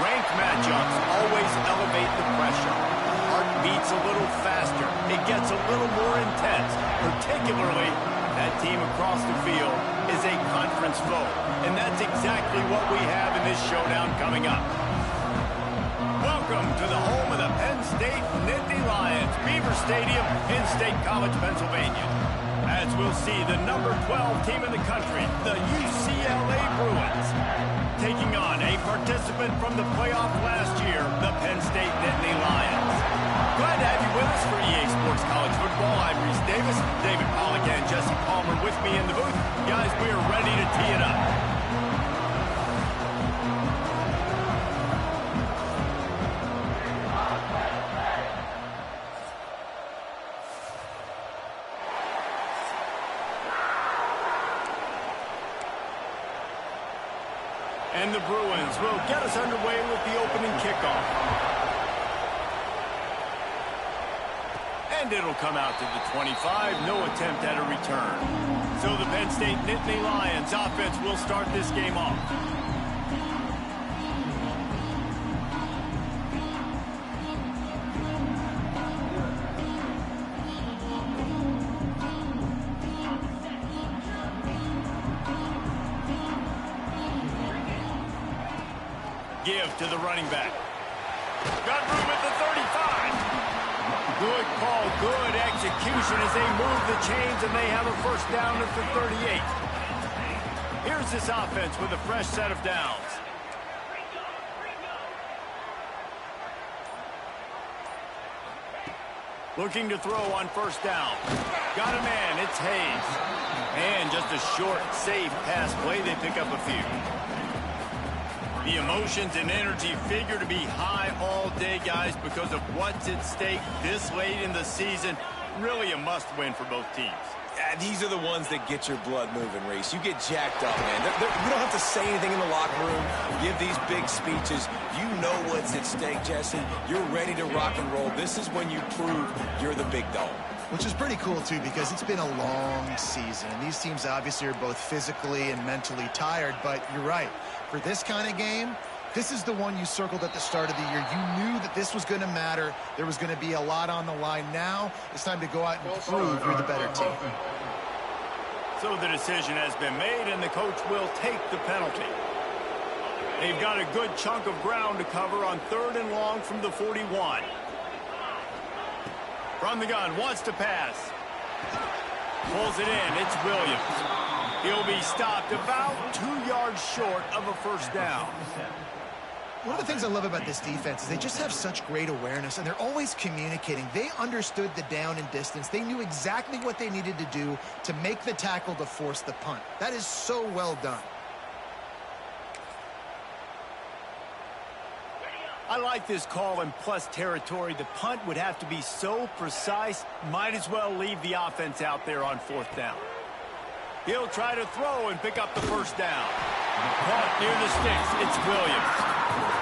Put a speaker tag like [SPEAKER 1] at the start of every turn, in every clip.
[SPEAKER 1] Ranked matchups always elevate the pressure. The heart beats a little faster. It gets a little more intense, particularly that team across the field is a conference foe. And that's exactly what we have in this showdown coming up. Welcome to the home of the Penn State Nittany Lions, Beaver Stadium in State College, Pennsylvania. As we'll see the number 12 team in the country, the UCLA Bruins, taking on a participant from the playoff last year, the Penn State Nittany Lions. Glad to have you with us for EA Sports College Football. I'm Reese Davis, David Pollack and Jesse Palmer with me in the booth. Guys, we are ready to tee it up. And the Bruins will get us underway with the opening kickoff. And it'll come out to the 25. No attempt at a return. So the Penn State Nittany Lions offense will start this game off. Give to the running back. Got room at the 35. Good call, good execution as they move the chains and they have a first down at the 38. Here's this offense with a fresh set of downs. Looking to throw on first down. Got a man, it's Hayes. And just a short, safe pass play, they pick up a few. The emotions and energy figure to be high all day, guys, because of what's at stake this late in the season. Really a must-win for both teams.
[SPEAKER 2] Yeah, these are the ones that get your blood moving, Reese. You get jacked up, man. You don't have to say anything in the locker room, give these big speeches. You know what's at stake, Jesse. You're ready to rock and roll. This is when you prove you're the big dog.
[SPEAKER 3] Which is pretty cool, too, because it's been a long season. And these teams obviously are both physically and mentally tired, but you're right. For this kind of game, this is the one you circled at the start of the year. You knew that this was going to matter. There was going to be a lot on the line. Now it's time to go out and prove you're the better team.
[SPEAKER 1] So the decision has been made, and the coach will take the penalty. They've got a good chunk of ground to cover on 3rd and long from the 41. From the gun, wants to pass. Pulls it in, it's Williams. He'll be stopped about 2 yards short of a first down.
[SPEAKER 3] One of the things I love about this defense is they just have such great awareness, and they're always communicating. They understood the down and distance. They knew exactly what they needed to do to make the tackle to force the punt. That is so well done.
[SPEAKER 1] I like this call in plus territory. The punt would have to be so precise, might as well leave the offense out there on 4th down. He'll try to throw and pick up the first down. Caught near the sticks, it's Williams.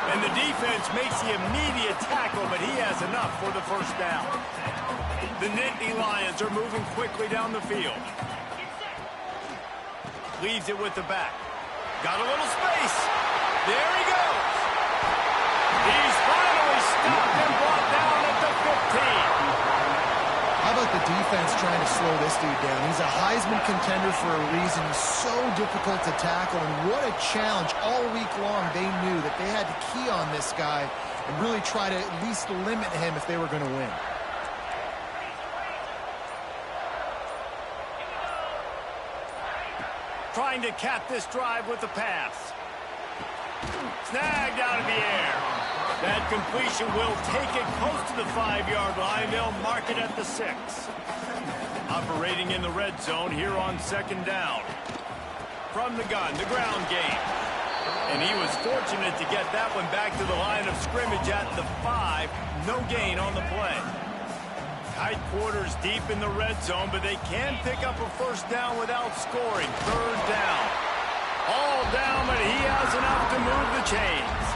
[SPEAKER 1] And the defense makes the immediate tackle, but he has enough for the first down. The Nittany Lions are moving quickly down the field. Leaves it with the back. Got a little space. There he goes. He's finally stopped and brought down at the 15.
[SPEAKER 3] How about the defense trying to slow this dude down? He's a Heisman contender for a reason. He's so difficult to tackle, and what a challenge. All week long, they knew that they had to key on this guy and really try to at least limit him if they were going to win.
[SPEAKER 1] Trying to cap this drive with the pass. Snagged out of the air. That completion will take it close to the 5-yard line. They'll mark it at the 6. Operating in the red zone here on 2nd down. From the gun, the ground game. And he was fortunate to get that one back to the line of scrimmage at the 5. No gain on the play. Tight quarters deep in the red zone, but they can pick up a first down without scoring. 3rd down. All down, but he has enough to move the chains.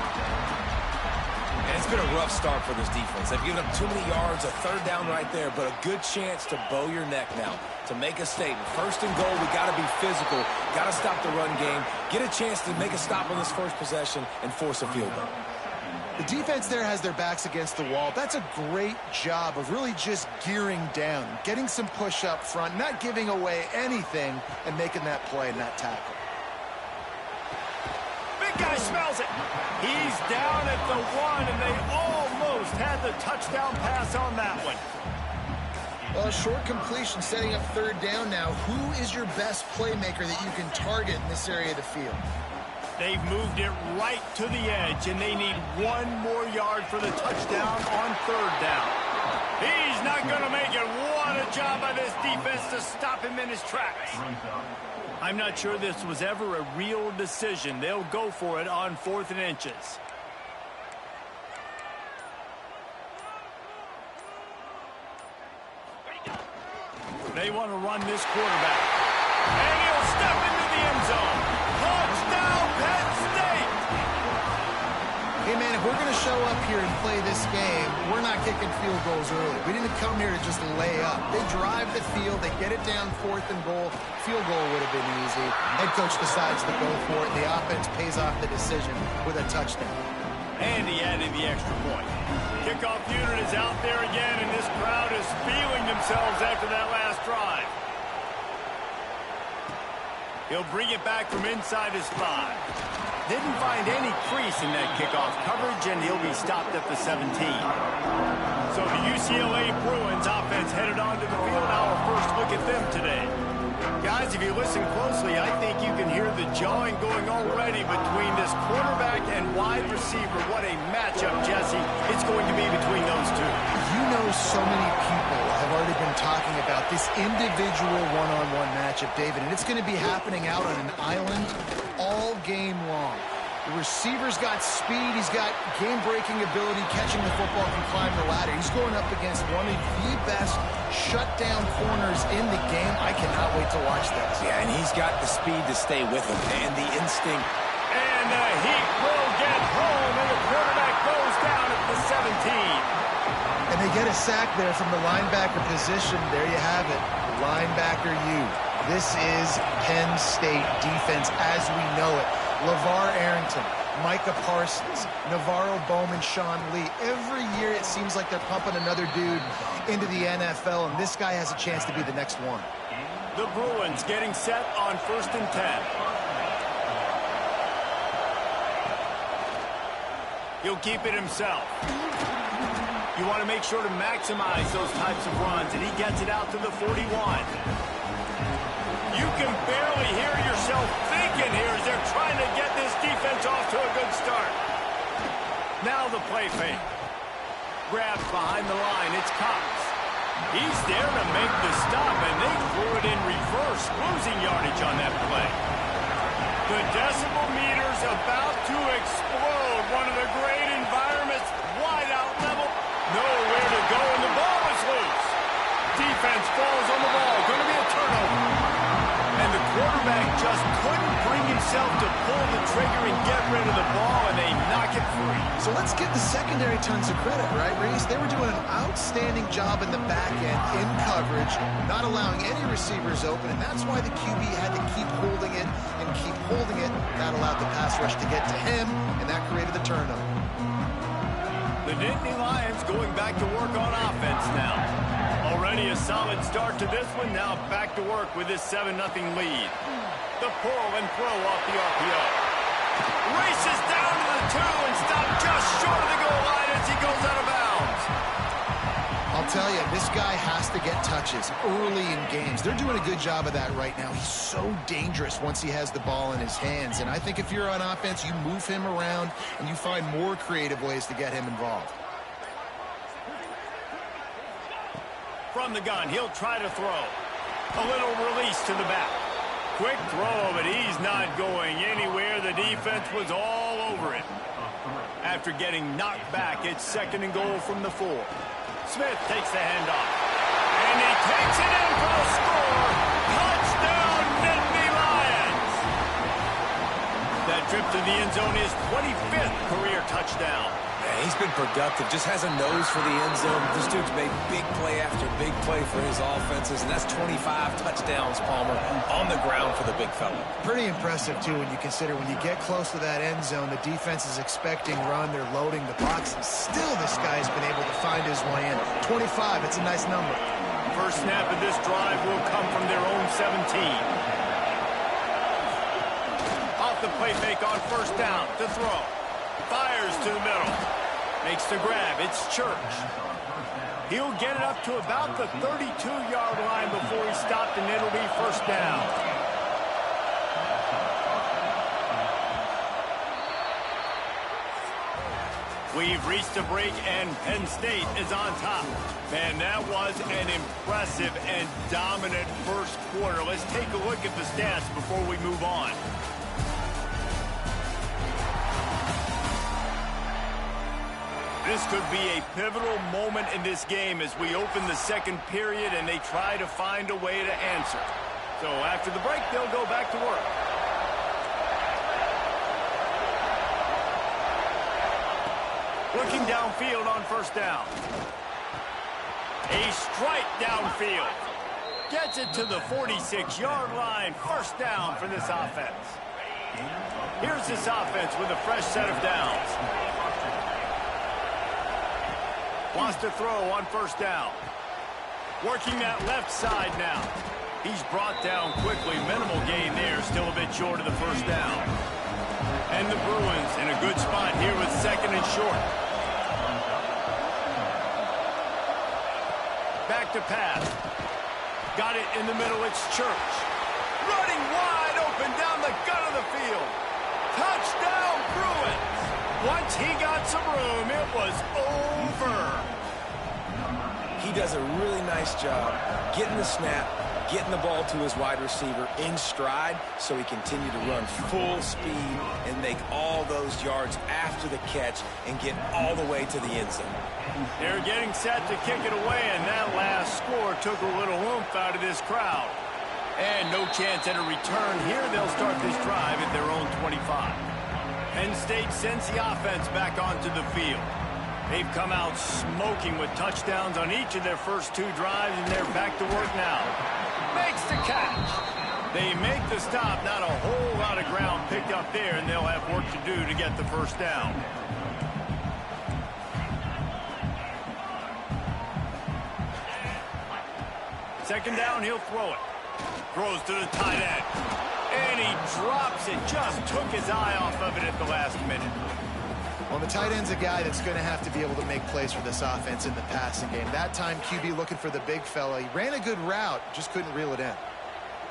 [SPEAKER 2] And it's been a rough start for this defense. They've given up too many yards, a 3rd down right there, but a good chance to bow your neck now, to make a statement. 1st and goal, we got to be physical, got to stop the run game, get a chance to make a stop on this first possession and force a field goal.
[SPEAKER 3] The defense there has their backs against the wall. That's a great job of really just gearing down, getting some push up front, not giving away anything, and making that play and that tackle.
[SPEAKER 1] Big guy smells it. He's down at the 1, and they almost had the touchdown pass on that one.
[SPEAKER 3] Well, a short completion setting up third down now. Who is your best playmaker that you can target in this area of the field?
[SPEAKER 1] They've moved it right to the edge, and they need 1 more yard for the touchdown on third down. He's not going to make it. What a job by this defense to stop him in his tracks. I'm not sure this was ever a real decision. They'll go for it on 4th and inches. They want to run this quarterback. And he'll step into the end zone. Touchdown, Penn State!
[SPEAKER 3] Hey, man, if we're going to show up here and play this game, we're not kicking field goals early. We didn't come here to just lay up. They drive the field. They get it down 4th and goal. Field goal would have been easy. Head coach decides to go for it. The offense pays off the decision with a touchdown.
[SPEAKER 1] And he added the extra point. Kickoff unit is out there again, and this crowd is feeling themselves after that last drive. He'll bring it back from inside his 5. Didn't find any crease in that kickoff coverage, and he'll be stopped at the 17. So the UCLA Bruins offense headed onto the field. Now our first look at them today. Guys, if you listen closely, I think you can hear the jawing going already between this quarterback and wide receiver. What a matchup, Jesse, it's going to be between those two.
[SPEAKER 3] You know, so many people have already been talking about this individual one-on-one matchup, David, and it's going to be happening out on an island all game long. The receiver's got speed, he's got game-breaking ability, catching the football, can climb the ladder. He's going up against one of the best shutdown corners in the game. I cannot wait to watch this.
[SPEAKER 2] Yeah, and he's got the speed to stay with him and the instinct.
[SPEAKER 1] And the heat will get home, and the quarterback goes down at the 17.
[SPEAKER 3] And they get a sack there from the linebacker position. There you have it, linebacker U. This is Penn State defense as we know it. LeVar Arrington, Micah Parsons, Navarro Bowman, Sean Lee. Every year it seems like they're pumping another dude into the NFL, and this guy has a chance to be the next one.
[SPEAKER 1] The Bruins getting set on 1st and 10. He'll keep it himself. You want to make sure to maximize those types of runs, and he gets it out to the 41. You can barely hear yourself thinking here as they're trying to get this defense off to a good start. Now the play fake. Grabs behind the line. It's Cox. He's there to make the stop, and they threw it in reverse, losing yardage on that play. The decibel meter's about to explode. One of the great environments, wide out level. Nowhere to go, and the ball is loose. Defense falls on the ball. Going to be a turnover. And the quarterback just couldn't bring himself to pull the trigger and get rid of the ball, and they knock it free.
[SPEAKER 3] So let's give the secondary tons of credit, right, Reese? They were doing an outstanding job in the back end, in coverage, not allowing any receivers open, and that's why the QB had to keep holding it and keep holding it. That allowed the pass rush to get to him, and that created the turnover.
[SPEAKER 1] The Nittany Lions going back to work on offense now. Already a solid start to this one. Now back to work with this 7-0 lead. The pull and throw off the RPO. Races down to the 2 and stopped just short of the goal line as he goes out of bounds.
[SPEAKER 3] I'll tell you, this guy has to get touches early in games. They're doing a good job of that right now. He's so dangerous once he has the ball in his hands. And I think if you're on offense, you move him around and you find more creative ways to get him involved.
[SPEAKER 1] From the gun, he'll try to throw. A little release to the back. Quick throw, but he's not going anywhere. The defense was all over it. After getting knocked back, it's 2nd and goal from the 4. Smith takes the handoff. And he takes it in for the score. Touchdown, Nittany Lions! That trip to the end zone is 25th career touchdown.
[SPEAKER 2] Man, he's been productive, just has a nose for the end zone. This dude's made big play after big play for his offenses, and that's 25 touchdowns, Palmer, on the ground for the big fella. Pretty impressive, too, when you consider when you get close to that end zone, the defense is expecting run, they're loading the box, and still this guy's been able to find his way in. 25, it's a nice number.
[SPEAKER 1] First snap of this drive will come from their own 17. Off the play fake on first down to throw. Fires to the middle. Makes the grab. It's Church. He'll get it up to about the 32-yard line before he's stopped, and it'll be first down. We've reached a break, and Penn State is on top. Man, that was an impressive and dominant first quarter. Let's take a look at the stats before we move on. This could be a pivotal moment in this game as we open the second period and they try to find a way to answer. So after the break, they'll go back to work. Looking downfield on first down. A strike downfield. Gets it to the 46-yard line. First down for this offense. Here's this offense with a fresh set of downs. Wants to throw on first down. Working that left side now. He's brought down quickly. Minimal gain there. Still a bit short of the first down. And the Bruins in a good spot here with second and short. Back to pass. Got it in the middle. It's Church. Running wide open down the gut of the field. Touchdown, Bruins. Once he got some room, it was over. He does a really nice job getting the snap, getting the ball to his wide receiver in stride so he continue to run full speed and make all those yards after the catch and get all the way to the end zone. They're getting set to kick it away, and that last score took a little oomph out of this crowd. And no chance at a return here. They'll start this drive at their own 25. Penn State sends the offense back onto the field. They've come out smoking with touchdowns on each of their first two drives, and they're back to work now. Makes the catch. They make the stop. Not a whole lot of ground picked up there, and they'll have work to do to get the first down. Second down, he'll throw it. Throws to the tight end. And he drops it. Just took his eye off of it at the last minute.
[SPEAKER 3] Well, the tight end's a guy that's going to have to be able to make plays for this offense in the passing game. That time, QB looking for the big fella. He ran a good route, just couldn't reel it in.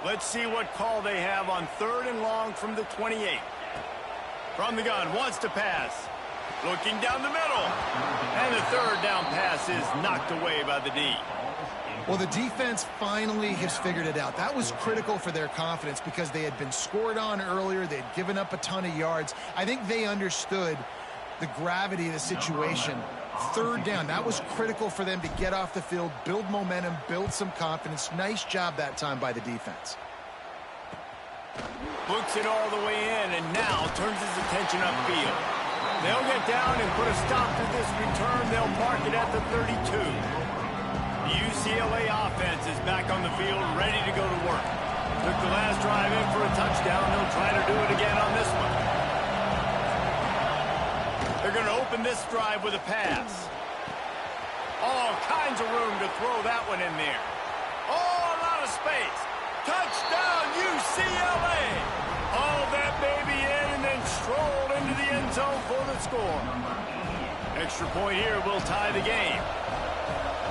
[SPEAKER 1] Let's see what call they have on third and long from the 28. From the gun, wants to pass. Looking down the middle. And the third down pass is knocked away by the D.
[SPEAKER 3] Well, the defense finally has figured it out. That was critical for their confidence because they had been scored on earlier. They had given up a ton of yards. I think they understood the gravity of the situation. Third down, that was critical for them to get off the field, build momentum, build some confidence. Nice job that time by the defense.
[SPEAKER 1] Books it all the way in and now turns his attention upfield. They'll get down and put a stop to this return. They'll mark it at the 32. The UCLA offense is back on the field, ready to go to work. Took the last drive in for a touchdown. They'll try to do it again on this one. They're going to open this drive with a pass. All kinds of room to throw that one in there. Oh, a lot of space. Touchdown, UCLA. Hauled that baby in and then strolled into the end zone for the score. Extra point here will tie the game.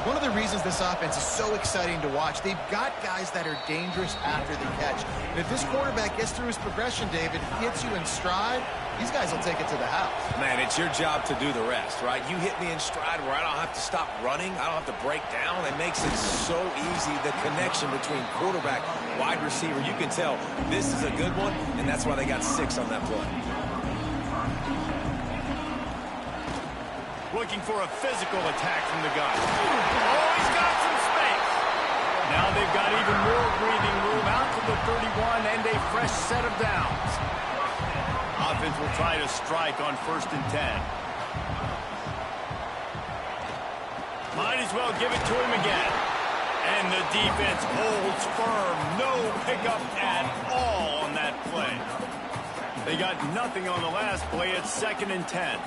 [SPEAKER 3] One of the reasons this offense is so exciting to watch, they've got guys that are dangerous after the catch. And if this quarterback gets through his progression, David, hits you in stride, these guys will take it to the house.
[SPEAKER 2] Man, it's your job to do the rest, right? You hit me in stride where I don't have to stop running. I don't have to break down. It makes it so easy, the connection between quarterback, wide receiver. You can tell this is a good one, and that's why they got 6 on that play.
[SPEAKER 1] Looking for a physical attack from the gun. Oh, he's got some space. Now they've got even more breathing room out to the 31 and a fresh set of downs. Offense will try to strike on 1st and 10. Might as well give it to him again. And the defense holds firm. No pickup at all on that play. They got nothing on the last play. It's 2nd and 10.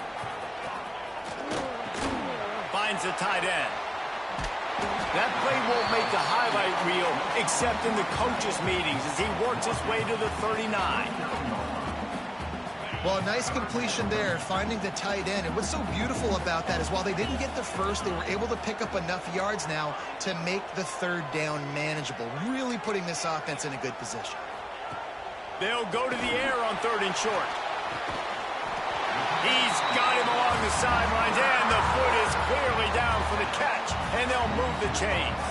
[SPEAKER 1] Finds the tight end. That play won't make the highlight reel except in the coaches' meetings as he works his way to the 39.
[SPEAKER 3] Well, a nice completion there, finding the tight end. And what's so beautiful about that is while they didn't get the first, they were able to pick up enough yards now to make the 3rd down manageable, really putting this offense in a good position.
[SPEAKER 1] They'll go to the air on 3rd and short. He's got him along the sidelines, and the foot is clearly down for the catch, and they'll move the chains.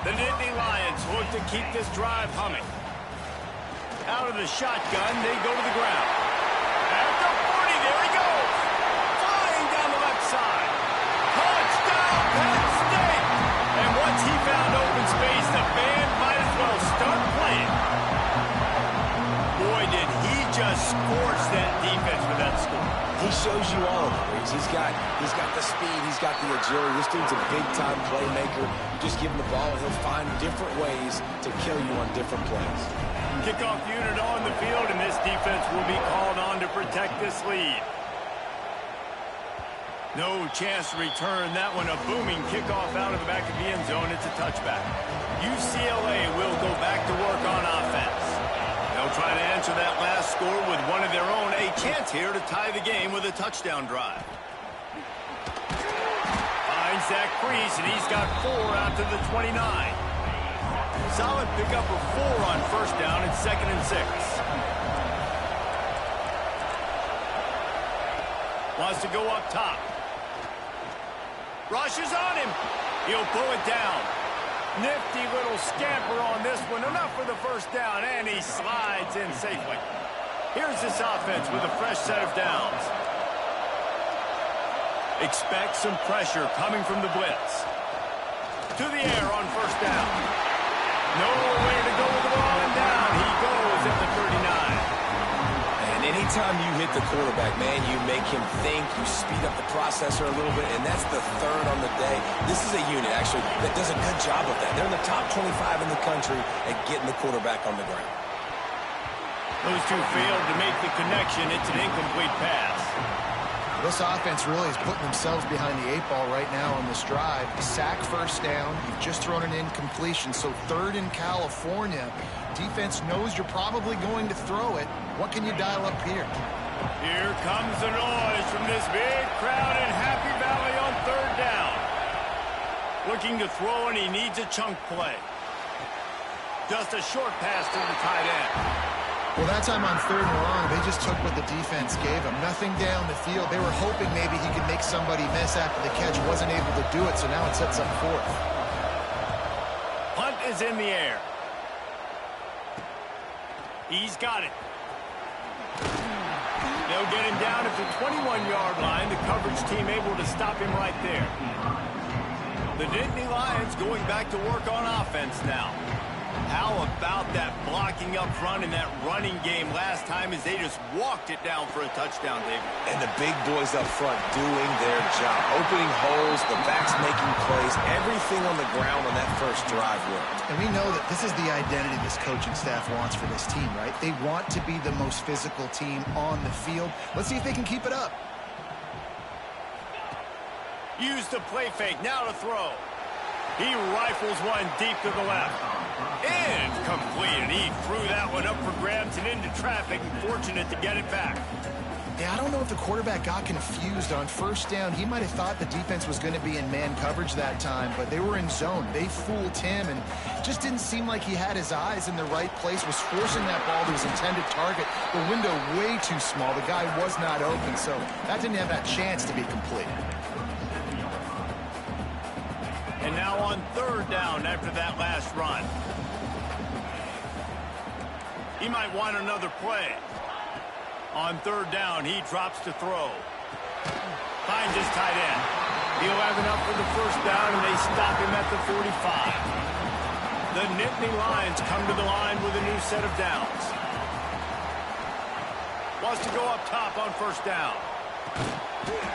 [SPEAKER 1] The Nittany Lions look to keep this drive humming. Out of the shotgun, they go to the ground. At the 40, there he goes. Flying down the left side. Touchdown, Penn State. And once he found open space, the band might as well start playing. Boy, did he just scorch that defense with that score.
[SPEAKER 2] He shows you all of it. He's got the speed, he's got the agility. This dude's a big-time playmaker. You just give him the ball, and he'll find different ways to kill you on different plays.
[SPEAKER 1] Kickoff unit on the field, and this defense will be called on to protect this lead. No chance to return that one. A booming kickoff out of the back of the end zone. It's a touchback. UCLA will go back to work on offense. They'll try to answer that last score with one of their own. A chance here to tie the game with a touchdown drive. Finds that crease, and he's got 4 out to the 29. Solid pickup of 4 on 1st down. It's 2nd and 6. Wants to go up top. Rushes on him. He'll pull it down. Nifty little scamper on this one. Enough for the 1st down, and he slides in safely. Here's this offense with a fresh set of downs. Expect some pressure coming from the blitz. To the air on 1st down. Nowhere to go with the ball, and down he goes at the 39.
[SPEAKER 2] And anytime you hit the quarterback, man, you make him think, you speed up the processor a little bit, and that's the 3rd on the day. This is a unit, actually, that does a good job of that. They're in the top 25 in the country at getting the quarterback on the ground.
[SPEAKER 1] Those two failed to make the connection. It's an incomplete pass.
[SPEAKER 3] This offense really is putting themselves behind the 8 ball right now on this drive. Sack 1st down. You've just thrown an incompletion, so 3rd in California. Defense knows you're probably going to throw it. What can you dial up here?
[SPEAKER 1] Here comes the noise from this big crowd in Happy Valley on 3rd down. Looking to throw, and he needs a chunk play. Just a short pass to the tight end.
[SPEAKER 3] Well, that time on 3rd and long, they just took what the defense gave them. Nothing down the field. They were hoping maybe he could make somebody miss after the catch. Wasn't able to do it, so now it sets up 4th.
[SPEAKER 1] Punt is in the air. He's got it. They'll get him down at the 21-yard line. The coverage team able to stop him right there. The Nittany Lions going back to work on offense now. How about that blocking up front in that running game last time as they just walked it down for a touchdown, David?
[SPEAKER 2] And the big boys up front doing their job. Opening holes, the backs making plays, everything on the ground on that 1st drive worked.
[SPEAKER 3] And we know that this is the identity this coaching staff wants for this team, right? They want to be the most physical team on the field. Let's see if they can keep it up.
[SPEAKER 1] Use the play fake, now to throw. He rifles one deep to the left. Incomplete, and he threw that one up for grabs and into traffic, and fortunate to get it back.
[SPEAKER 3] Yeah, I don't know if the quarterback got confused on 1st down. He might have thought the defense was going to be in man coverage that time, but they were in zone. They fooled him, and just didn't seem like he had his eyes in the right place, was forcing that ball to his intended target. The window way too small. The guy was not open, so that didn't have that chance to be complete.
[SPEAKER 1] And now on 3rd down after that last run. He might want another play. On 3rd down, he drops to throw. Finds his tight end. He'll have enough for the 1st down, and they stop him at the 45. The Nittany Lions come to the line with a new set of downs. Wants to go up top on 1st down.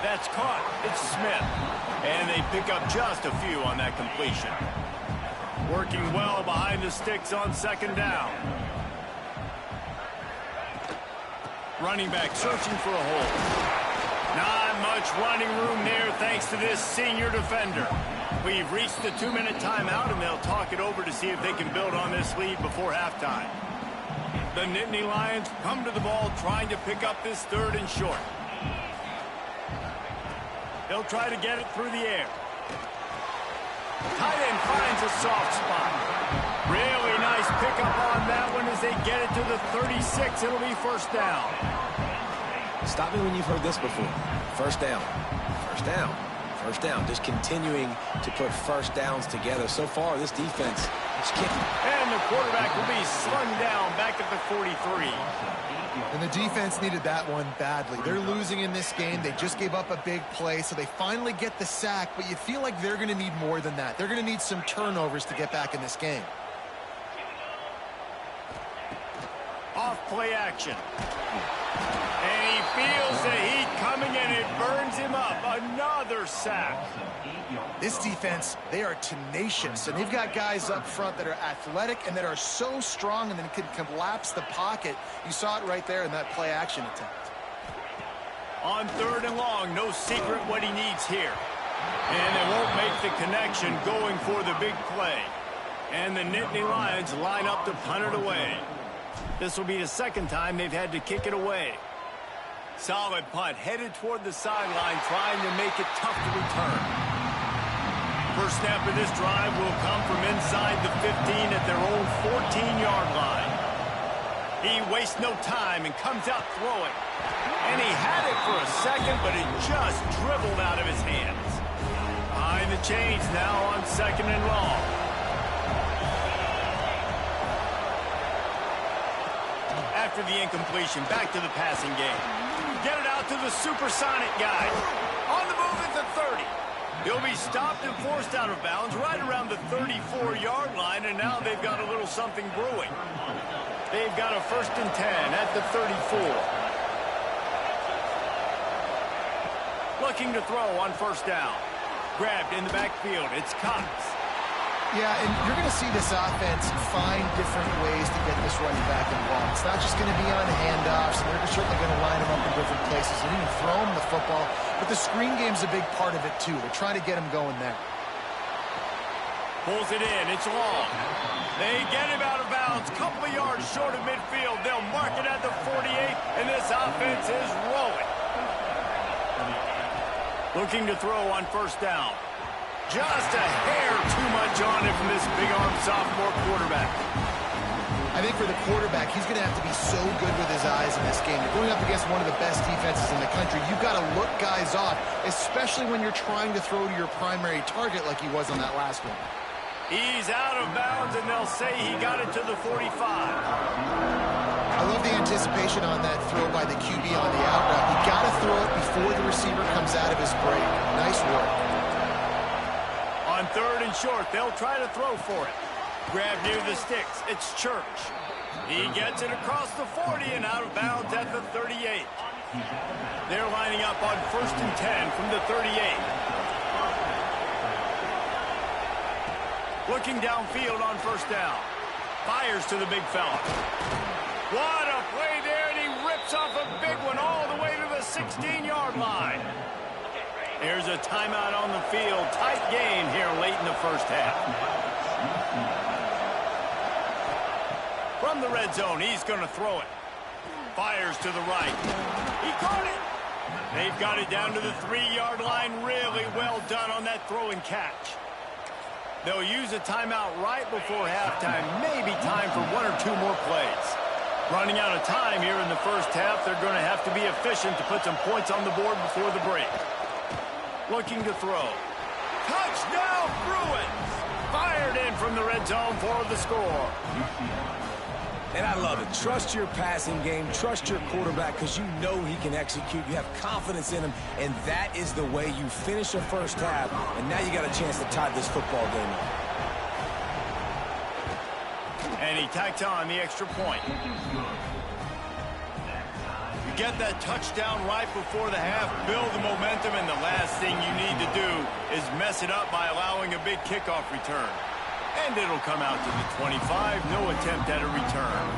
[SPEAKER 1] That's caught. It's Smith. And they pick up just a few on that completion. Working well behind the sticks on second down. Running back searching for a hole. Not much running room there thanks to this senior defender. We've reached the 2-minute timeout, and they'll talk it over to see if they can build on this lead before halftime. The Nittany Lions come to the ball trying to pick up this 3rd and short. They'll try to get it through the air. Tight end finds a soft spot. Really nice pickup on that one as they get it to the 36. It'll be first down.
[SPEAKER 2] Stop me when you've heard this before. First down. First down. First down. Just continuing to put first downs together. So far, this defense just can't.
[SPEAKER 1] And the quarterback will be slung down back at the 43.
[SPEAKER 3] And the defense needed that one badly. They're losing in this game. They just gave up a big play, so they finally get the sack, but you feel like they're going to need more than that. They're going to need some turnovers to get back in this game.
[SPEAKER 1] Off play action. And he feels the heat coming, and it burns him up. Another sack.
[SPEAKER 3] This defense, they are tenacious, and they've got guys up front that are athletic and that are so strong and then can collapse the pocket. You saw it right there in that play action attempt.
[SPEAKER 1] On 3rd and long, no secret what he needs here. And they won't make the connection going for the big play. And the Nittany Lions line up to punt it away. This will be the 2nd time they've had to kick it away. Solid punt, headed toward the sideline, trying to make it tough to return. First snap of this drive will come from inside the 15 at their own 14-yard line. He wastes no time and comes out throwing. And he had it for a second, but it just dribbled out of his hands. Behind the chains now on 2nd and long. After the incompletion, back to the passing game. Get it out to the supersonic guy. On the move at the 30. He'll be stopped and forced out of bounds right around the 34-yard line, and now they've got a little something brewing. They've got a 1st and 10 at the 34. Looking to throw on 1st down. Grabbed in the backfield. It's Cox.
[SPEAKER 3] Yeah, and you're going to see this offense find different ways to get this running back involved. It's not just going to be on handoffs, and they're certainly going to line him up in different places and even throw him the football. But the screen game's a big part of it, too. They're trying to get him going there.
[SPEAKER 1] Pulls it in. It's long. They get him out of bounds. Couple of yards short of midfield. They'll mark it at the 48, and this offense is rolling. Looking to throw on 1st down. Just a hair too much on it from this big-armed sophomore quarterback.
[SPEAKER 3] I think for the quarterback, he's going to have to be so good with his eyes in this game. You're going up against one of the best defenses in the country. You've got to look guys off, especially when you're trying to throw to your primary target like he was on that last one.
[SPEAKER 1] He's out of bounds, and they'll say he got it to the 45.
[SPEAKER 3] I love the anticipation on that throw by the QB on the out route. You got to throw it before the receiver comes out of his break. Nice work.
[SPEAKER 1] On 3rd and short, they'll try to throw for it. Grab near the sticks. It's Church. He gets it across the 40 and out of bounds at the 38. They're lining up on 1st and 10 from the 38. Looking downfield on 1st down. Fires to the big fella. What a play there, and he rips off a big one all the way to the 16-yard line. There's a timeout on the field. Tight game here late in the 1st half. From the red zone, he's going to throw it. Fires to the right. He caught it. They've got it down to the 3-yard line. Really well done on that throw and catch. They'll use a timeout right before halftime. Maybe time for 1 or 2 more plays. Running out of time here in the 1st half. They're going to have to be efficient to put some points on the board before the break. Looking to throw. Touchdown, Bruins! Fired in from the red zone for the score.
[SPEAKER 2] And I love it. Trust your passing game. Trust your quarterback because you know he can execute. You have confidence in him, and that is the way you finish a 1st half. And now you got a chance to tie this football game up.
[SPEAKER 1] And he tacked on the extra point. Get that touchdown right before the half, build the momentum, and the last thing you need to do is mess it up by allowing a big kickoff return. And it'll come out to the 25, no attempt at a return.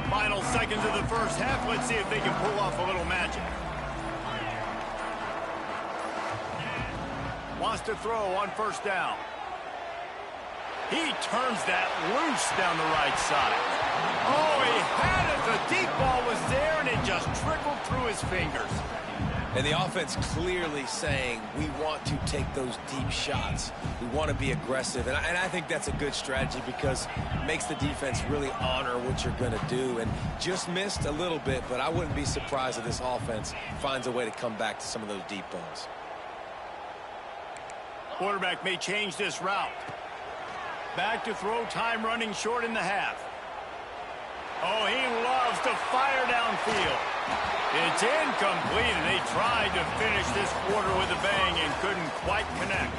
[SPEAKER 1] Final seconds of the first half. Let's see if they can pull off a little magic. Wants to throw on first down. He turns that loose down the right side. Oh, he had it. The deep ball was there, and it just trickled through his fingers.
[SPEAKER 2] And the offense clearly saying, we want to take those deep shots. We want to be aggressive. And I think that's a good strategy because it makes the defense really honor what you're going to do. And just missed a little bit, but I wouldn't be surprised if this offense finds a way to come back to some of those deep balls.
[SPEAKER 1] Quarterback may change this route. Back to throw, time running short in the half. Oh, he loves to fire downfield. It's incomplete, and they tried to finish this quarter with a bang and couldn't quite connect.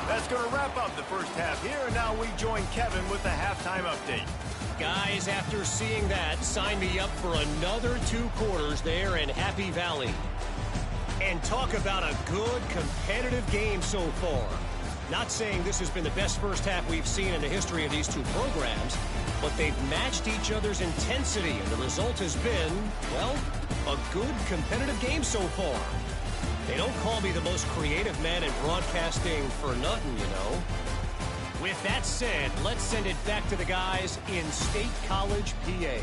[SPEAKER 1] That's going to wrap up the first half here, and now we join Kevin with the halftime update.
[SPEAKER 4] Guys, after seeing that, sign me up for another 2 quarters there in Happy Valley. And talk about a good competitive game so far. Not saying this has been the best first half we've seen in the history of these 2 programs, but they've matched each other's intensity, and the result has been, well, a good competitive game so far. They don't call me the most creative man in broadcasting for nothing, you know. With that said, let's send it back to the guys in State College, PA.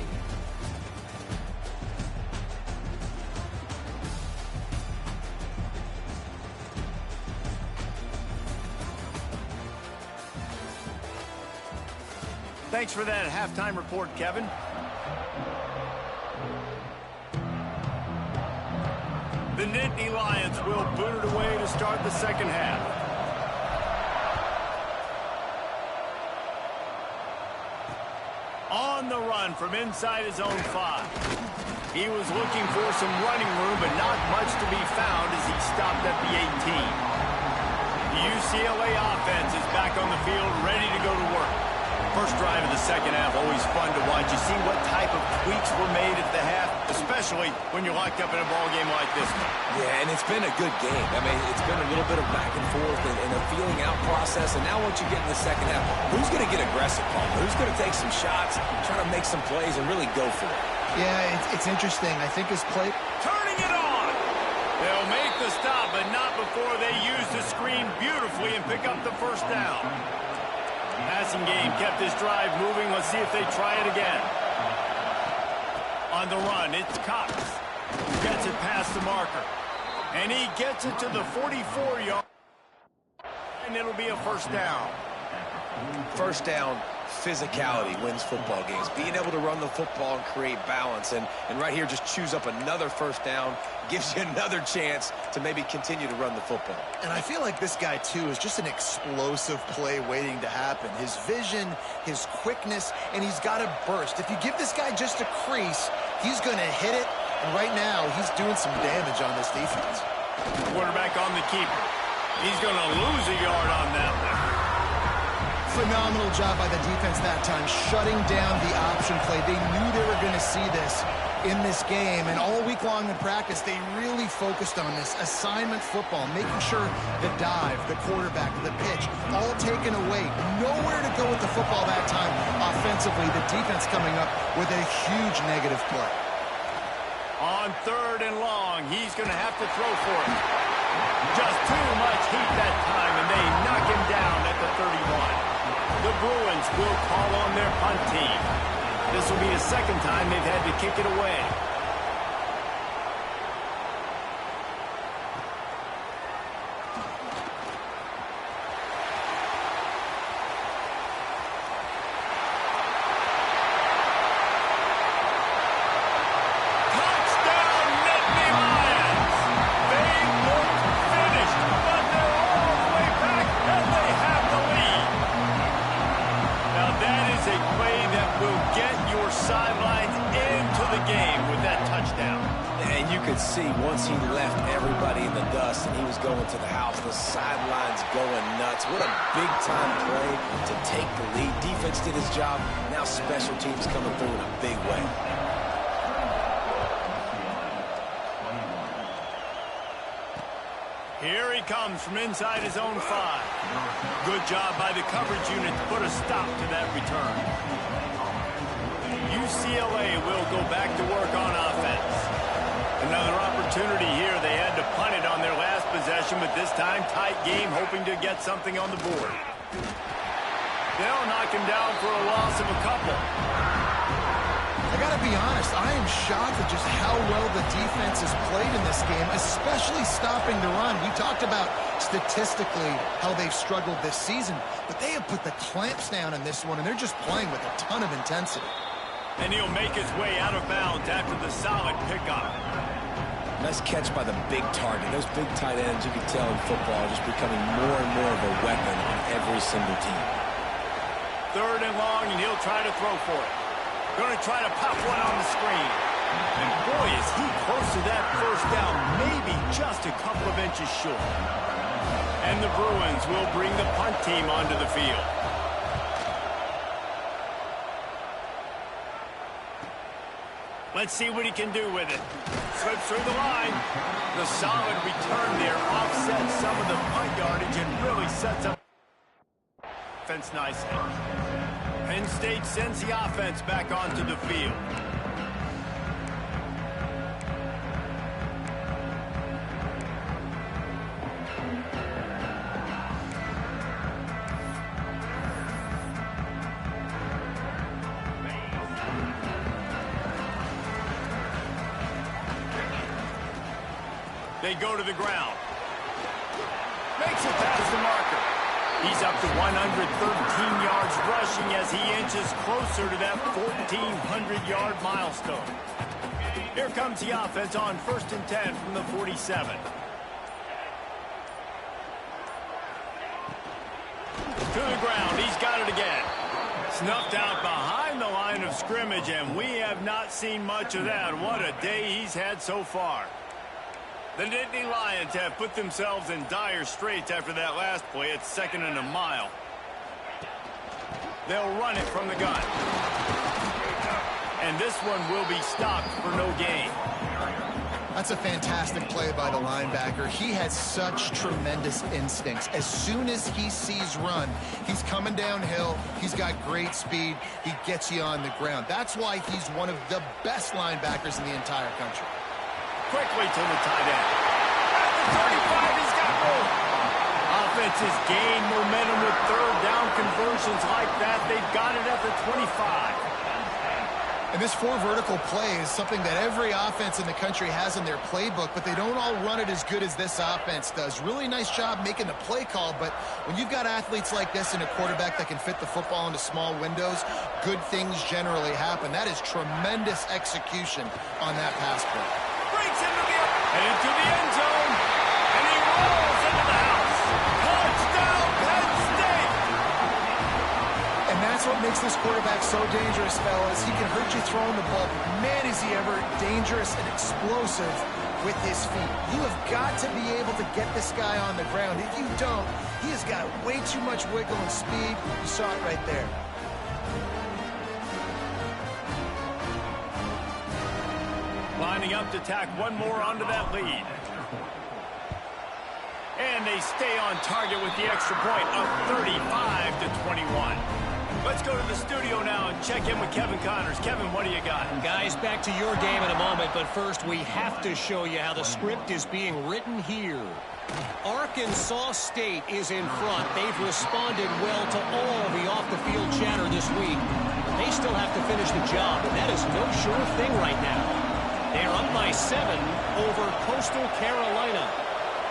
[SPEAKER 1] Thanks for that halftime report, Kevin. The Nittany Lions will boot it away to start the second half. On the run from inside his own 5. He was looking for some running room, but not much to be found as he stopped at the 18. The UCLA offense is back on the field, ready to go to work. First drive of the second half, always fun to watch. You see what type of tweaks were made at the half, especially when you're locked up in a ball game like this one.
[SPEAKER 2] Yeah, and it's been a good game. I mean, it's been a little bit of back and forth and a feeling out process. And now once you get in the second half, who's going to get aggressive, Paul? Who's going to take some shots, try to make some plays, and really go for it?
[SPEAKER 3] Yeah, it's interesting. I think his play...
[SPEAKER 1] Turning it on! They'll make the stop, but not before they use the screen beautifully and pick up the first down. Passing game kept this drive moving. Let's see if they try it again. On the run, it's Cox. Gets it past the marker. And he gets it to the 44-yard. And it'll be a first down.
[SPEAKER 2] First down, physicality wins football games. Being able to run the football and create balance. And right here, just choose up another first down. Gives you another chance to maybe continue to run the football.
[SPEAKER 3] And I feel like this guy, too, is just an explosive play waiting to happen. His vision, his quickness, and he's got a burst. If you give this guy just a crease, he's going to hit it. And right now, he's doing some damage on this defense.
[SPEAKER 1] Quarterback on the keeper. He's going to lose a yard on that one.
[SPEAKER 3] Phenomenal job by the defense that time, shutting down the option play. They knew they were going to see this in this game, and all week long in practice, they really focused on this assignment football, making sure the dive, the quarterback, the pitch, all taken away. Nowhere to go with the football that time offensively. The defense coming up with a huge negative play.
[SPEAKER 1] On 3rd and long, he's going to have to throw for it. Just too much heat that time, and they knock him down at the 31. The Bruins will call on their punt team. This will be the second time they've had to kick it away. Touchdown, Nittany Lions! They look finished, but they're
[SPEAKER 2] once he left everybody in the dust and he was going to the house, the sidelines going nuts. What a big-time play to take the lead. Defense did his job. Now special teams coming through in a big way.
[SPEAKER 1] Here he comes from inside his own 5. Good job by the coverage unit to put a stop to that return. UCLA will go back to work on offense. Another opportunity here. They had to punt it on their last possession, but this time tight game, hoping to get something on the board. They'll knock him down for a loss of a couple.
[SPEAKER 3] I got to be honest, I am shocked at just how well the defense has played in this game, especially stopping the run. We talked about statistically how they've struggled this season, but they have put the clamps down in this one, and they're just playing with a ton of intensity.
[SPEAKER 1] And he'll make his way out of bounds after the solid pickup.
[SPEAKER 2] Nice catch by the big target. Those big tight ends, you can tell in football, are just becoming more and more of a weapon on every single team.
[SPEAKER 1] 3rd and long, and he'll try to throw for it. Going to try to pop one on the screen. And boy, is he close to that first down, maybe just a couple of inches short. And the Bruins will bring the punt team onto the field. Let's see what he can do with it. Slips through the line. The solid return there offsets some of the punt yardage and really sets up offense nicely. Penn State sends the offense back onto the field. They go to the ground. Makes it past the marker. He's up to 113 yards rushing as he inches closer to that 1,400-yard milestone. Here comes the offense on 1st and 10 from the 47. To the ground. He's got it again. Snuffed out behind the line of scrimmage, and we have not seen much of that. What a day he's had so far. The Nittany Lions have put themselves in dire straits after that last play. It's 2nd and a mile. They'll run it from the gun. And this one will be stopped for no gain.
[SPEAKER 3] That's a fantastic play by the linebacker. He has such tremendous instincts. As soon as he sees run, he's coming downhill. He's got great speed. He gets you on the ground. That's why he's one of the best linebackers in the entire country.
[SPEAKER 1] Quickly to the tight end. At the 35, he's got room. Offense has gained momentum with 3rd down conversions like that. They've got it at the 25.
[SPEAKER 3] And this 4 vertical play is something that every offense in the country has in their playbook, but they don't all run it as good as this offense does. Really nice job making the play call, but when you've got athletes like this and a quarterback that can fit the football into small windows, good things generally happen. That is tremendous execution on that pass play.
[SPEAKER 1] And into the end zone, and he rolls into the house. Touchdown, Penn State!
[SPEAKER 3] And that's what makes this quarterback so dangerous, fellas. He can hurt you throwing the ball. Man, is he ever dangerous and explosive with his feet. You have got to be able to get this guy on the ground. If you don't, he has got way too much wiggle and speed. You saw it right there.
[SPEAKER 1] Lining up to tack one more onto that lead. And they stay on target with the extra point of 35-21. Let's go to the studio now and check in with Kevin Connors. Kevin, what do you got?
[SPEAKER 4] Guys, back to your game in a moment, but first we have to show you how the script is being written here. Arkansas State is in front. They've responded well to all the off-the-field chatter this week. They still have to finish the job, and that is no sure thing right now. They're up by 7 over Coastal Carolina.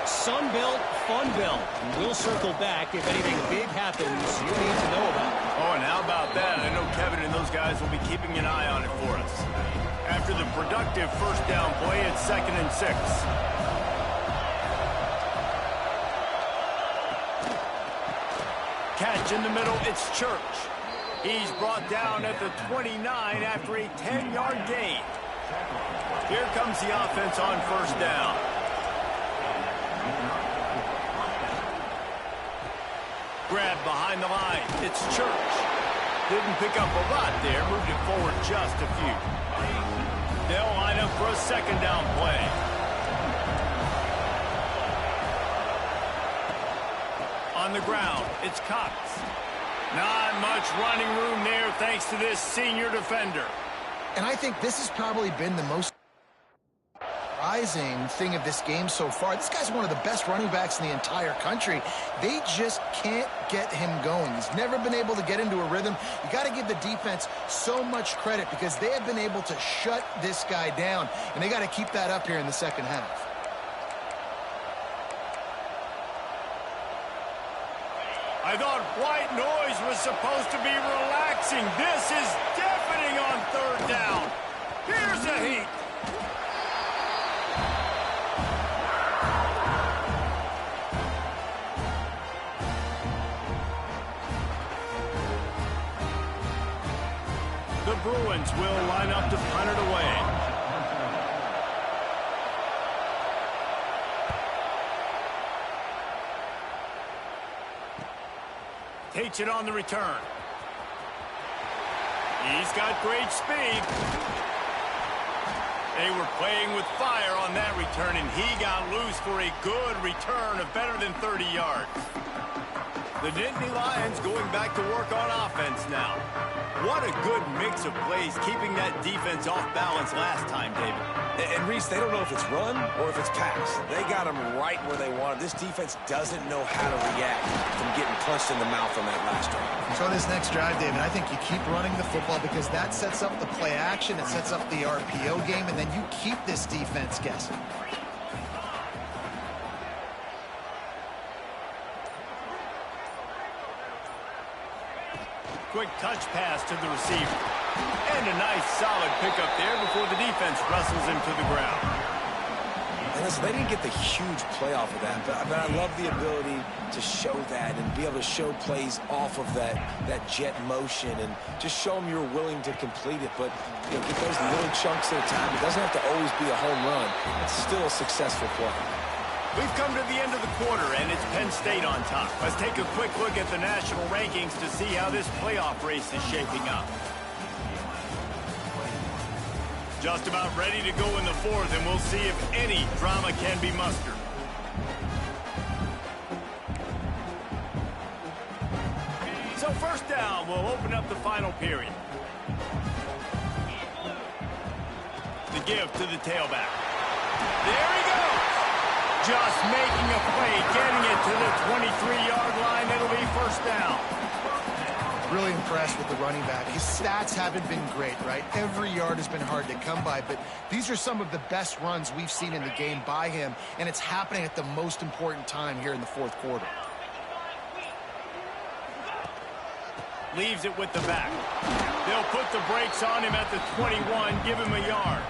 [SPEAKER 4] Sun Belt, Fun Belt. We'll circle back if anything big happens you need to know about.
[SPEAKER 1] Oh, and how about that? I know Kevin and those guys will be keeping an eye on it for us. After the productive first down play, it's 2nd and 6. Catch in the middle, it's Church. He's brought down at the 29 after a 10-yard gain. Here comes the offense on first down. Grab behind the line. It's Church. Didn't pick up a lot there. Moved it forward just a few. They'll line up for a second down play. On the ground, it's Cox. Not much running room there thanks to this senior defender.
[SPEAKER 3] And I think this has probably been the most surprising thing of this game so far. This guy's one of the best running backs in the entire country. They just can't get him going. He's never been able to get into a rhythm. You got to give the defense so much credit because they have been able to shut this guy down, and they got to keep that up here in the second half.
[SPEAKER 1] I thought white noise was supposed to be relaxing. This is deafening on third down. Here's a heat. The Bruins will line up to punt it away. Takes it on the return. He's got great speed. They were playing with fire on that return, and he got loose for a good return of better than 30 yards. The Nittany Lions going back to work on offense now. What a good mix of plays, keeping that defense off balance last time, David.
[SPEAKER 2] And Reese, they don't know if it's run or if it's pass. They got them right where they want it. This defense doesn't know how to react from getting punched in the mouth on that last drive.
[SPEAKER 3] So this next drive, David, I think you keep running the football because that sets up the play action, it sets up the RPO game, and then you keep this defense guessing.
[SPEAKER 1] Quick touch pass to the receiver. And a nice solid pickup there before the defense wrestles him to the ground.
[SPEAKER 2] And listen, they didn't get the huge play off of that, but I love the ability to show that and be able to show plays off of that jet motion and just show them you're willing to complete it. But you know, get those little chunks at a time. It doesn't have to always be a home run. It's still a successful play.
[SPEAKER 1] We've come to the end of the quarter, and it's Penn State on top. Let's take a quick look at the national rankings to see how this playoff race is shaping up. Just about ready to go in the fourth, and we'll see if any drama can be mustered. So first down, we'll open up the final period. The give to the tailback. There he goes. Just making a play, getting it to the 23-yard line. It'll be first down.
[SPEAKER 3] Really impressed with the running back. His stats haven't been great, right? Every yard has been hard to come by, but these are some of the best runs we've seen in the game by him, and it's happening at the most important time here in the fourth quarter.
[SPEAKER 1] Leaves it with the back. They'll put the brakes on him at the 21, give him a yard.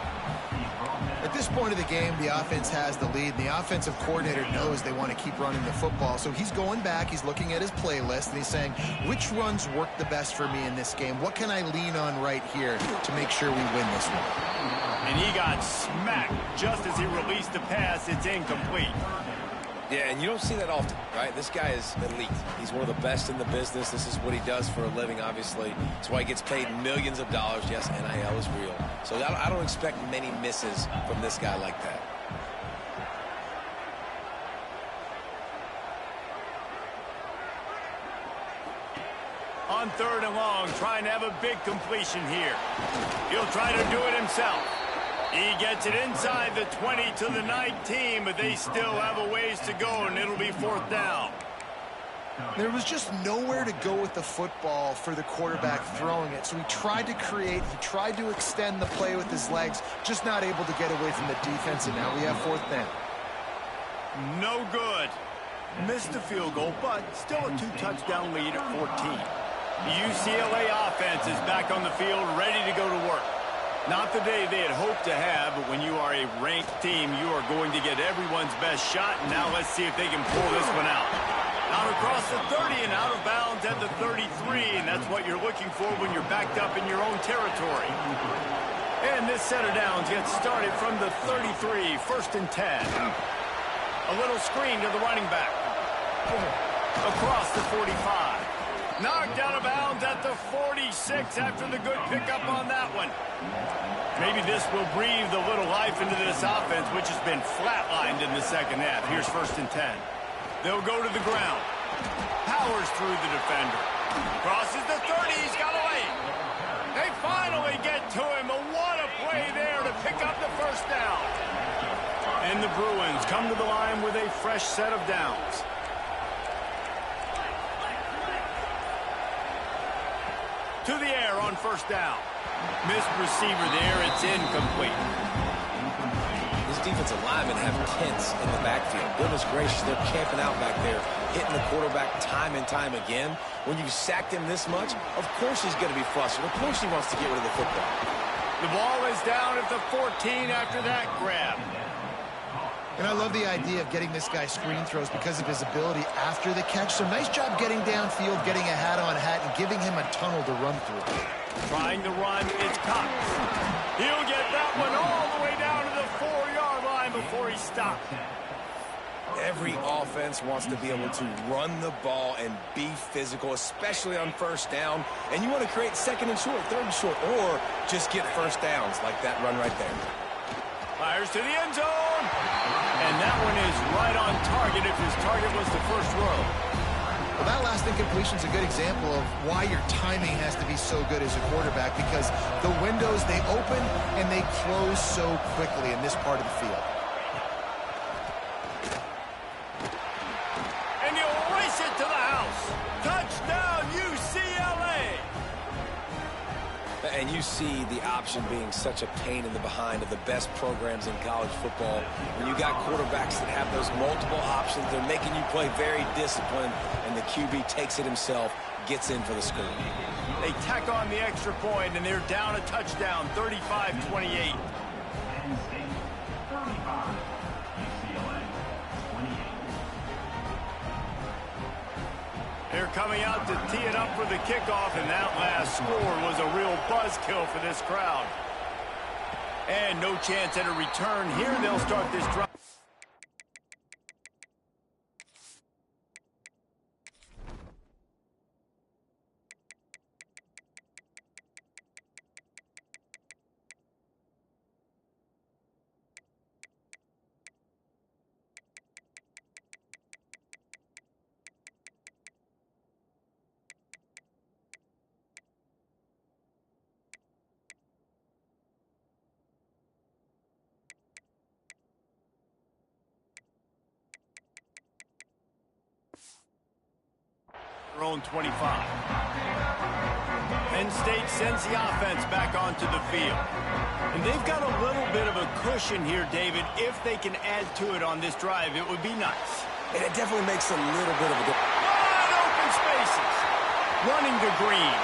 [SPEAKER 3] At this point of the game, the offense has the lead, and the offensive coordinator knows they want to keep running the football. So he's going back, he's looking at his playlist, and he's saying, which runs work the best for me in this game? What can I lean on right here to make sure we win this one?
[SPEAKER 1] And he got smacked just as he released the pass. It's incomplete.
[SPEAKER 2] Yeah, and you don't see that often, right? This guy is elite. He's one of the best in the business. This is what he does for a living, obviously. That's why he gets paid millions of dollars. Yes, NIL is real. So I don't expect many misses from this guy like that.
[SPEAKER 1] On third and long, trying to have a big completion here. He'll try to do it himself. He gets it inside the 20 to the 19, but they still have a ways to go, and it'll be fourth down.
[SPEAKER 3] There was just nowhere to go with the football for the quarterback throwing it. So he tried to create, he tried to extend the play with his legs, just not able to get away from the defense, and now we have fourth down.
[SPEAKER 1] No good. Missed the field goal, but still a 2-touchdown lead at 14. The UCLA offense is back on the field, ready to go to work. Not the day they had hoped to have, but when you are a ranked team, you are going to get everyone's best shot. And now let's see if they can pull this one out. Out across the 30 and out of bounds at the 33, and that's what you're looking for when you're backed up in your own territory. And this set of downs gets started from the 33, 1st and 10. A little screen to the running back. Across the 45. Knocked out of bounds at the 46 after the good pickup on that one. Maybe this will breathe a little life into this offense, which has been flatlined in the second half. Here's 1st and 10. They'll go to the ground. Powers through the defender. Crosses the 30. He's got away. They finally get to him. What a play there to pick up the 1st down. And the Bruins come to the line with a fresh set of downs. To the air on 1st down. Missed receiver there. It's incomplete.
[SPEAKER 2] This defensive linemen have tents in the backfield. Goodness gracious, they're camping out back there, hitting the quarterback time and time again. When you sacked him this much, of course he's going to be flustered. Of course he wants to get rid of the football.
[SPEAKER 1] The ball is down at the 14 after that grab.
[SPEAKER 3] And I love the idea of getting this guy screen throws because of his ability after the catch. So nice job getting downfield, getting a hat-on-hat, and giving him a tunnel to run through.
[SPEAKER 1] Trying to run, it's Cox. He'll get that one all the way down to the 4-yard line before he stops.
[SPEAKER 2] Every offense wants to be able to run the ball and be physical, especially on 1st down. And you want to create 2nd and short, 3rd and short, or just get 1st downs like that run right there.
[SPEAKER 1] Fires to the end zone. And that one is right on target if his target was the 1st row.
[SPEAKER 3] Well, that last incompletion is a good example of why your timing has to be so good as a quarterback, because the windows, they open and they close so quickly in this part of the field.
[SPEAKER 1] And he'll race it to the house. Touchdown, UCLA.
[SPEAKER 2] And you see the option being such a pain in the behind of the best programs in college football. When you got quarterbacks that have those multiple options, they're making you play very disciplined, and the QB takes it himself, gets in for the score.
[SPEAKER 1] They tack on the extra point, and they're down a touchdown, 35-28. They're coming out to tee it up for the kickoff, and that last score was a real buzzkill for this crowd. And no chance at a return here. They'll start this drive. Their own 25. Penn State sends the offense back onto the field. And they've got a little bit of a cushion here, David. If they can add to it on this drive, it would be nice.
[SPEAKER 2] And it definitely makes a little bit of a difference.
[SPEAKER 1] Wide open spaces. Running to Green.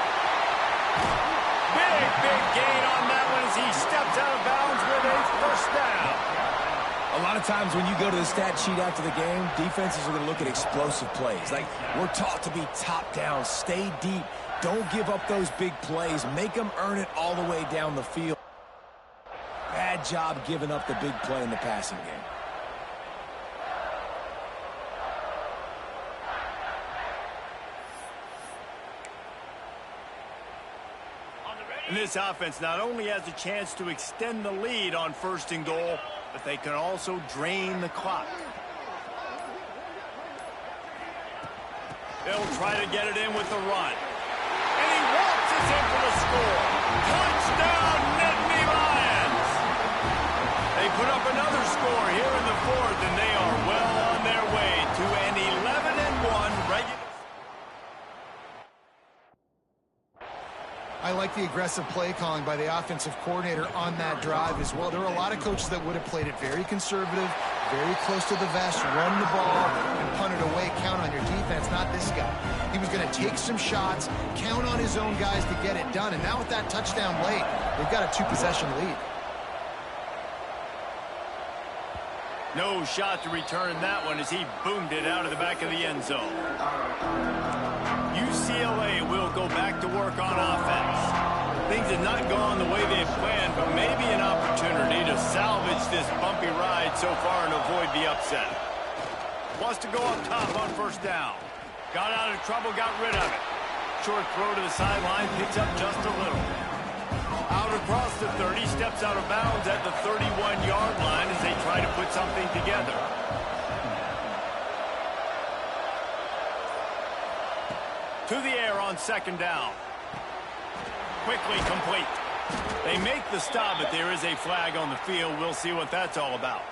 [SPEAKER 1] Big gain on that one as he steps out of bounds with a 1st down.
[SPEAKER 2] A lot of times when you go to the stat sheet after the game, defenses are going to look at explosive plays. Like, we're taught to be top down, stay deep, don't give up those big plays, make them earn it all the way down the field. Bad job giving up the big play in the passing game.
[SPEAKER 1] And this offense not only has a chance to extend the lead on 1st and goal, but they can also drain the clock. They'll try to get it in with the run. And he waltzes in for the score. Touchdown, Nittany Lions! They put up another score here in the 4th, and they are well on their way to an 11-1 regular.
[SPEAKER 3] I like the aggressive play calling by the offensive coordinator on that drive as well. There are a lot of coaches that would have played it very conservative, very close to the vest, run the ball, and punt it away, count on your defense. Not this guy. He was going to take some shots, count on his own guys to get it done. And now with that touchdown late, they've got a 2-possession lead.
[SPEAKER 1] No shot to return that one as he boomed it out of the back of the end zone. UCLA will go back to work on offense. They Things have not gone the way they had planned, but maybe an opportunity to salvage this bumpy ride so far and avoid the upset. Wants to go up top on first down. Got out of trouble, got rid of it. Short throw to the sideline, picks up just a little. Out across the 30, steps out of bounds at the 31-yard line as they try to put something together. To the air on second down. Quickly complete. They make the stop, but there is a flag on the field. We'll see what that's all about.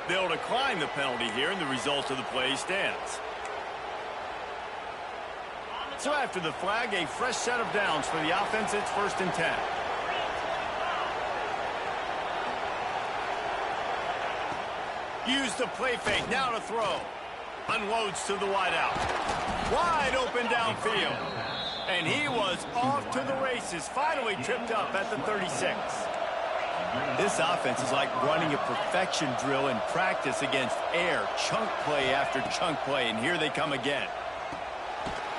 [SPEAKER 1] They'll decline the penalty here, and the result of the play stands. So after the flag, a fresh set of downs for the offense. It's 1st and 10. Use the play fake, now to throw. Unloads to the wideout. Wide open downfield. And he was off to the races, finally tripped up at the 36. This offense is like running a perfection drill in practice against air. Chunk play after chunk play, and here they come again.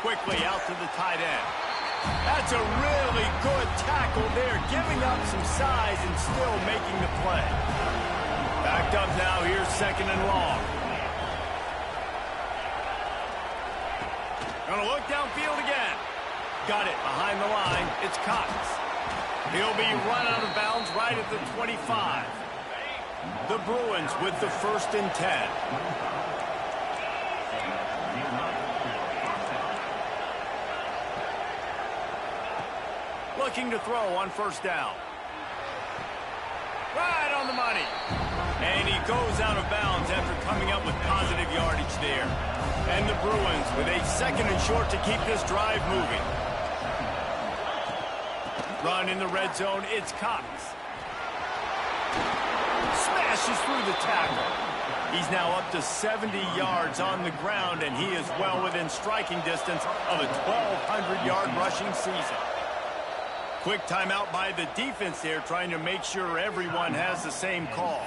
[SPEAKER 1] Quickly out to the tight end. That's a really good tackle there, giving up some size and still making the play. Backed up now, here's 2nd and long. Gonna look downfield again. Got it behind the line. It's Cox. He'll be run out of bounds right at the 25. The Bruins with the 1st and 10. Looking to throw on first down. Right on the money. And he goes out of bounds after coming up with positive yardage there. And the Bruins with a 2nd and short to keep this drive moving. Run in the red zone, it's Cox. Smashes through the tackle. He's now up to 70 yards on the ground, and he is well within striking distance of a 1,200-yard rushing season. Quick timeout by the defense there, trying to make sure everyone has the same call.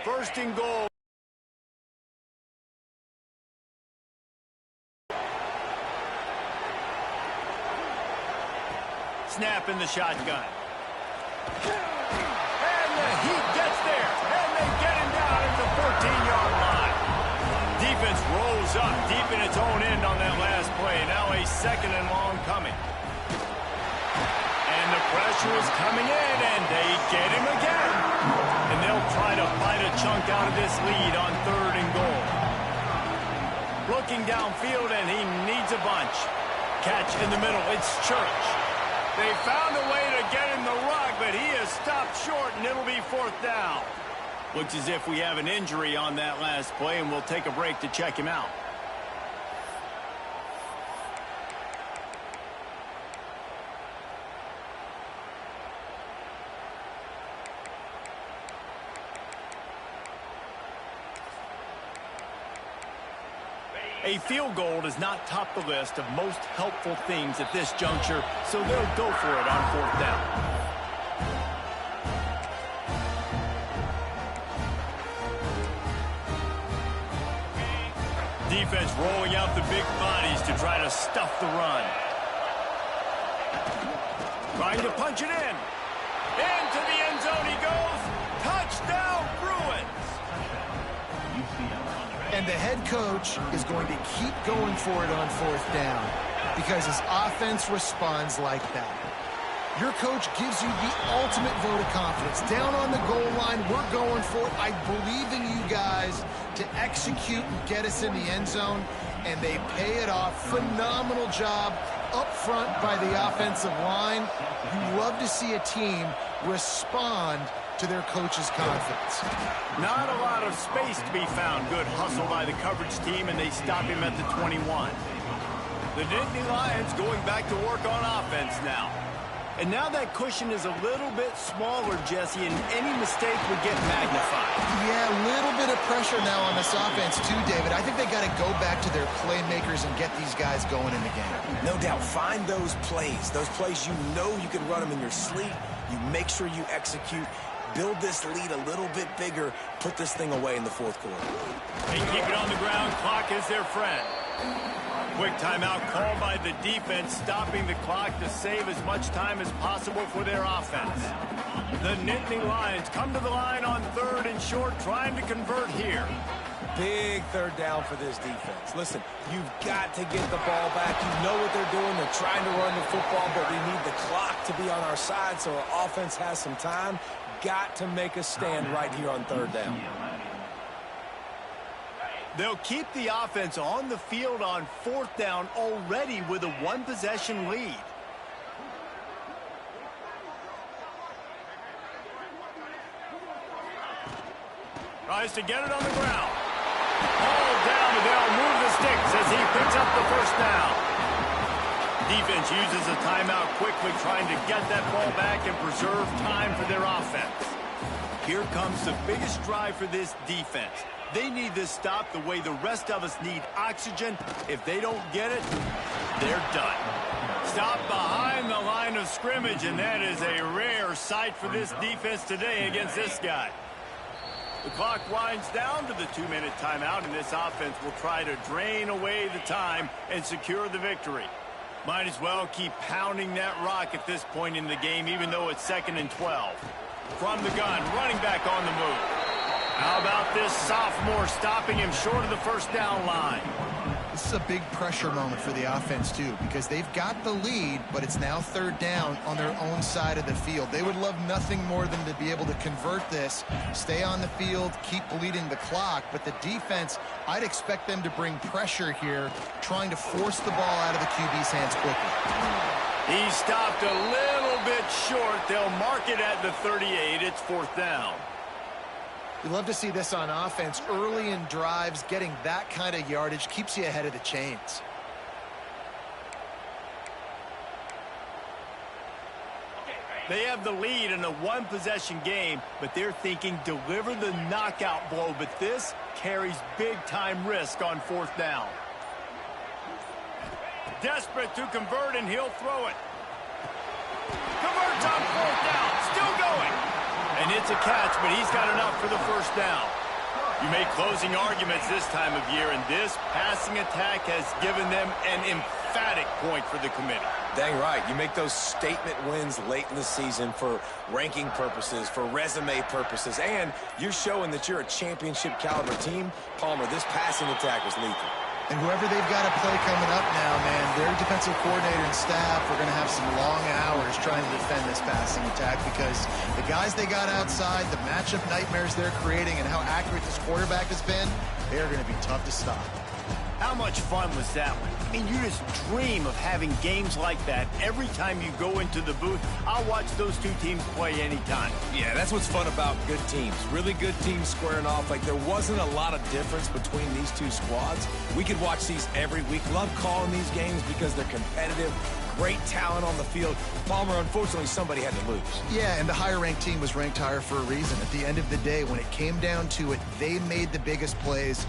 [SPEAKER 1] First and goal. Snap in the shotgun. And the Heat gets there. And they get him down at the 14-yard line. Defense rolls up deep in its own end on that last play. Now a 2nd and long coming. And the pressure is coming in, and they get him again. And they'll try to bite a chunk out of this lead on 3rd and goal. Looking downfield, and he needs a bunch. Catch in the middle. It's Church. They found a way to get him the rug, but he is stopped short, and it'll be 4th down. Looks as if we have an injury on that last play, and we'll take a break to check him out. A field goal does not top the list of most helpful things at this juncture, so they'll go for it on 4th down. Defense rolling out the big bodies to try to stuff the run. Trying to punch it in. Into the end zone he goes. Touchdown, Bruins!
[SPEAKER 3] And the head coach is going to keep going for it on 4th down because his offense responds like that. Your coach gives you the ultimate vote of confidence. Down on the goal line, we're going for it. I believe in you guys to execute and get us in the end zone, and they pay it off. Phenomenal job up front by the offensive line. You love to see a team respond to their coach's confidence.
[SPEAKER 1] Not a lot of space to be found. Good hustle by the coverage team, and they stop him at the 21. The Nittany Lions going back to work on offense now. And now that cushion is a little bit smaller, Jesse, and any mistake would get magnified.
[SPEAKER 3] Yeah, a little bit of pressure now on this offense too, David. I think they got to go back to their playmakers and get these guys going in the game.
[SPEAKER 2] No doubt. Find those plays you know you can run them in your sleep. You make sure you execute, build this lead a little bit bigger, put this thing away in the fourth quarter.
[SPEAKER 1] They keep it on the ground. Clock is their friend. Quick timeout called by the defense, stopping the clock to save as much time as possible for their offense. The Nittany Lions come to the line on 3rd and short, trying to convert here.
[SPEAKER 2] Big third down for this defense. Listen, you've got to get the ball back. You know what they're doing. They're trying to run the football, but we need the clock to be on our side so our offense has some time. Got to make a stand right here on 3rd down.
[SPEAKER 1] They'll keep the offense on the field on 4th down already with a 1-possession lead. Tries to get it on the ground. Ball down, and they'll move the sticks as he picks up the 1st down. Defense uses a timeout quickly, trying to get that ball back and preserve time for their offense. Here comes the biggest drive for this defense. They need this stop the way the rest of us need oxygen. If they don't get it, they're done. Stop behind the line of scrimmage, and that is a rare sight for this defense today against this guy. The clock winds down to the 2-minute timeout, and this offense will try to drain away the time and secure the victory. Might as well keep pounding that rock at this point in the game, even though it's 2nd and 12. From the gun, running back on the move. How about this sophomore stopping him short of the 1st down line?
[SPEAKER 3] This is a big pressure moment for the offense, too, because they've got the lead, but it's now 3rd down on their own side of the field. They would love nothing more than to be able to convert this, stay on the field, keep bleeding the clock. But the defense, I'd expect them to bring pressure here, trying to force the ball out of the QB's hands quickly.
[SPEAKER 1] He stopped a little bit short. They'll mark it at the 38. It's 4th down.
[SPEAKER 3] You love to see this on offense. Early in drives, getting that kind of yardage keeps you ahead of the chains.
[SPEAKER 1] They have the lead in a 1-possession game, but they're thinking deliver the knockout blow. But this carries big-time risk on 4th down. Desperate to convert, and he'll throw it. Converts on 4th down. Still going. And it's a catch, but he's got enough for the 1st down. You make closing arguments this time of year, and this passing attack has given them an emphatic point for the committee.
[SPEAKER 2] Dang right. You make those statement wins late in the season for ranking purposes, for resume purposes, and you're showing that you're a championship caliber team. Palmer, this passing attack is lethal.
[SPEAKER 3] And whoever they've got to play coming up now, man, their defensive coordinator and staff are going to have some long hours trying to defend this passing attack, because the guys they got outside, the matchup nightmares they're creating, and how accurate this quarterback has been, they are going to be tough to stop.
[SPEAKER 1] How much fun was that one? I mean, you just dream of having games like that every time you go into the booth. I'll watch those two teams play anytime.
[SPEAKER 2] Yeah, that's what's fun about good teams. Really good teams squaring off. Like, there wasn't a lot of difference between these two squads. We could watch these every week. Love calling these games because they're competitive. Great talent on the field. Palmer, unfortunately, somebody had to lose.
[SPEAKER 3] Yeah, and the higher-ranked team was ranked higher for a reason. At the end of the day, when it came down to it, they made the biggest plays.